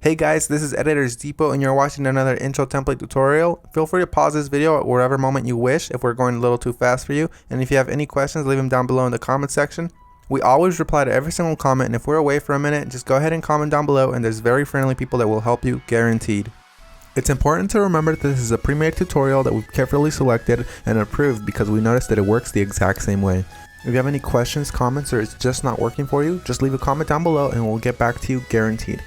Hey guys, this is Editors Depot and you're watching another intro template tutorial. Feel free to pause this video at whatever moment you wish if we're going a little too fast for you. And if you have any questions, leave them down below in the comment section. We always reply to every single comment, and if we're away for a minute, just go ahead and comment down below and there's very friendly people that will help you, guaranteed. It's important to remember that this is a pre-made tutorial that we've carefully selected and approved because we noticed that it works the exact same way. If you have any questions, comments, or it's just not working for you, just leave a comment down below and we'll get back to you, guaranteed.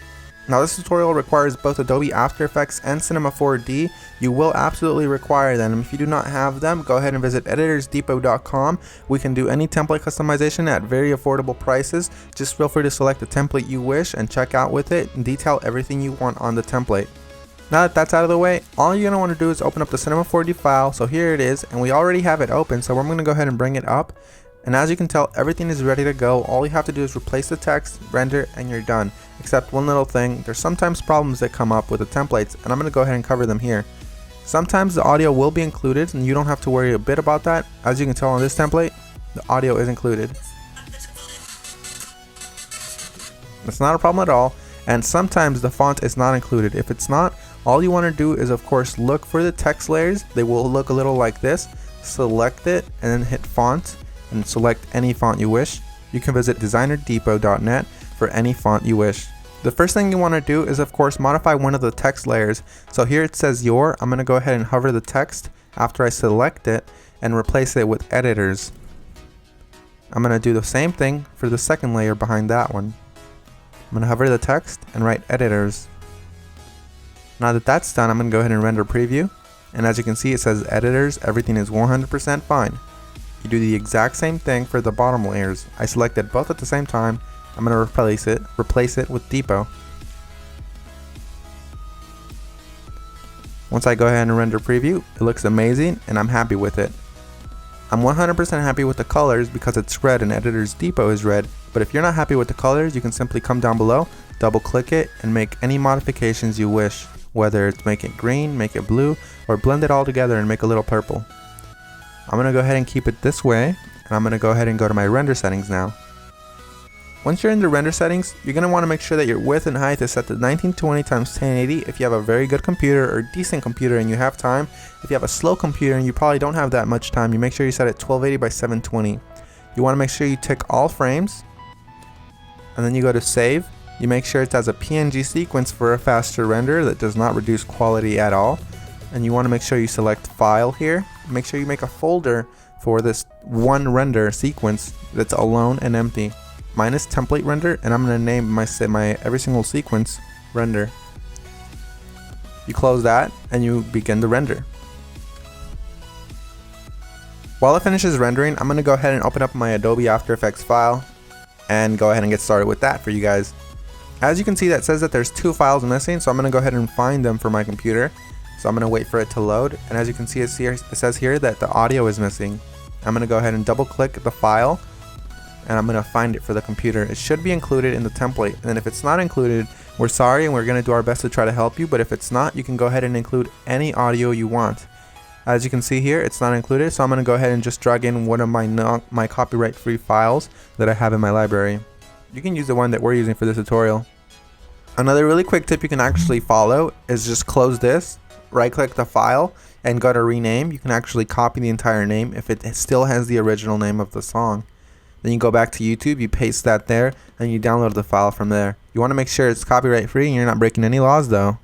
Now this tutorial requires both Adobe After Effects and Cinema 4D. You will absolutely require them. If you do not have them, go ahead and visit EditorsDepot.com. We can do any template customization at very affordable prices. Just feel free to select the template you wish and check out with it and detail everything you want on the template. Now that that's out of the way, all you're going to want to do is open up the Cinema 4D file. So here it is, and we already have it open, so I'm going to go ahead and bring it up. And as you can tell, everything is ready to go. All you have to do is replace the text, render, and you're done. Except one little thing, there's sometimes problems that come up with the templates, and I'm going to go ahead and cover them here. Sometimes the audio will be included, and you don't have to worry a bit about that. As you can tell on this template, the audio is included. It's not a problem at all, and sometimes the font is not included. If it's not, all you want to do is of course look for the text layers. They will look a little like this. Select it, and then hit font, and select any font you wish. You can visit DesignerDepot.net for any font you wish. The first thing you want to do is of course modify one of the text layers. So here it says your. I'm going to go ahead and hover the text after I select it and replace it with editors. I'm going to do the same thing for the second layer behind that one. I'm going to hover the text and write editors. Now that that's done, I'm going to go ahead and render preview, and as you can see it says editors. Everything is 100% fine. You do the exact same thing for the bottom layers. I selected both at the same time. I'm going to replace it with Depot. Once I go ahead and render preview, it looks amazing and I'm happy with it. I'm 100% happy with the colors because it's red and Editors Depot is red, but if you're not happy with the colors, you can simply come down below, double click it, and make any modifications you wish, whether it's make it green, make it blue, or blend it all together and make a little purple. I'm going to go ahead and keep it this way, and I'm going to go ahead and go to my render settings now. Once you're in the render settings, you're going to want to make sure that your width and height is set to 1920 x 1080 if you have a very good computer or decent computer and you have time. If you have a slow computer and you probably don't have that much time, you make sure you set it 1280 by 720. You want to make sure you tick all frames, and then you go to save. You make sure it has a PNG sequence for a faster render that does not reduce quality at all. And you want to make sure you select file here. Make sure you make a folder for this one render sequence that's alone and empty. Mine is template render, and I'm going to name my every single sequence render. You close that and you begin the render. While it finishes rendering, I'm going to go ahead and open up my Adobe After Effects file and go ahead and get started with that for you guys. As you can see, that says that there's two files missing, so I'm going to go ahead and find them for my computer. So I'm going to wait for it to load, and as you can see it says here that the audio is missing. I'm going to go ahead and double click the file, and I'm going to find it for the computer. It should be included in the template, and if it's not included, we're sorry and we're going to do our best to try to help you, but if it's not, you can go ahead and include any audio you want. As you can see here, it's not included, so I'm going to go ahead and just drag in one of my copyright free files that I have in my library. You can use the one that we're using for this tutorial. Another really quick tip you can actually follow is just close this, right click the file, and go to rename. You can actually copy the entire name if it still has the original name of the song. Then you go back to YouTube, you paste that there, and you download the file from there. You want to make sure it's copyright free and you're not breaking any laws though.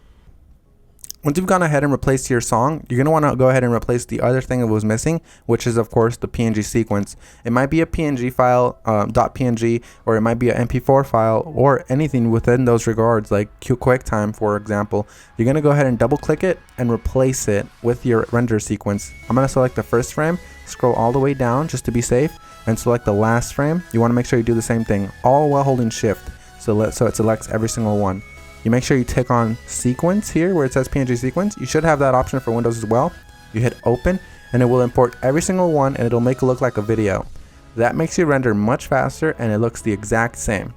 Once you've gone ahead and replaced your song, you're going to want to go ahead and replace the other thing that was missing, which is of course the PNG sequence. It might be a PNG file, .png, or it might be an MP4 file, or anything within those regards, like QuickTime for example. You're going to go ahead and double click it and replace it with your render sequence. I'm going to select the first frame, scroll all the way down just to be safe, and select the last frame. You want to make sure you do the same thing, all while holding shift, so it selects every single one. You make sure you tick on sequence here where it says PNG sequence. You should have that option for Windows as well. You hit open and it will import every single one, and it'll make it look like a video. That makes your render much faster and it looks the exact same.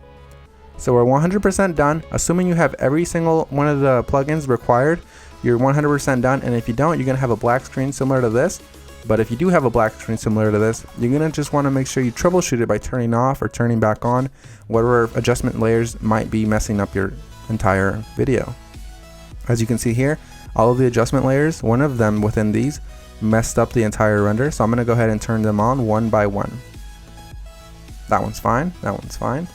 So we're 100% done. Assuming you have every single one of the plugins required, you're 100% done, and if you don't, you're going to have a black screen similar to this. But if you do have a black screen similar to this, you're going to just want to make sure you troubleshoot it by turning off or turning back on whatever adjustment layers might be messing up your entire video. As you can see here, all of the adjustment layers, one of them within these messed up the entire render, so I'm going to go ahead and turn them on one by one. That one's fine, that one's fine.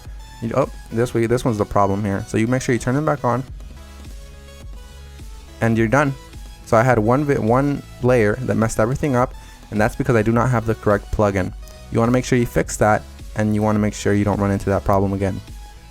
This one's the problem here, so you make sure you turn them back on and you're done. So I had one layer that messed everything up, and that's because I do not have the correct plugin. You want to make sure you fix that, and you want to make sure you don't run into that problem again.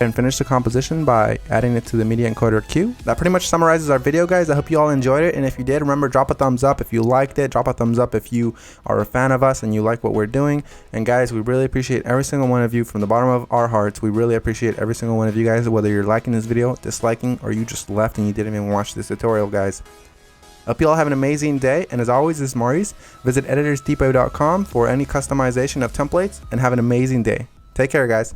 And finish the composition by adding it to the media encoder queue. That pretty much summarizes our video, guys. I hope you all enjoyed it, and if you did, remember, drop a thumbs up if you liked it. Drop a thumbs up if you are a fan of us and you like what we're doing. And guys, we really appreciate every single one of you from the bottom of our hearts. We really appreciate every single one of you guys, whether you're liking this video, disliking, or you just left and you didn't even watch this tutorial, guys. Hope you all have an amazing day, and as always, this is Maurice. Visit EditorsDepot.com for any customization of templates, and have an amazing day. Take care, guys.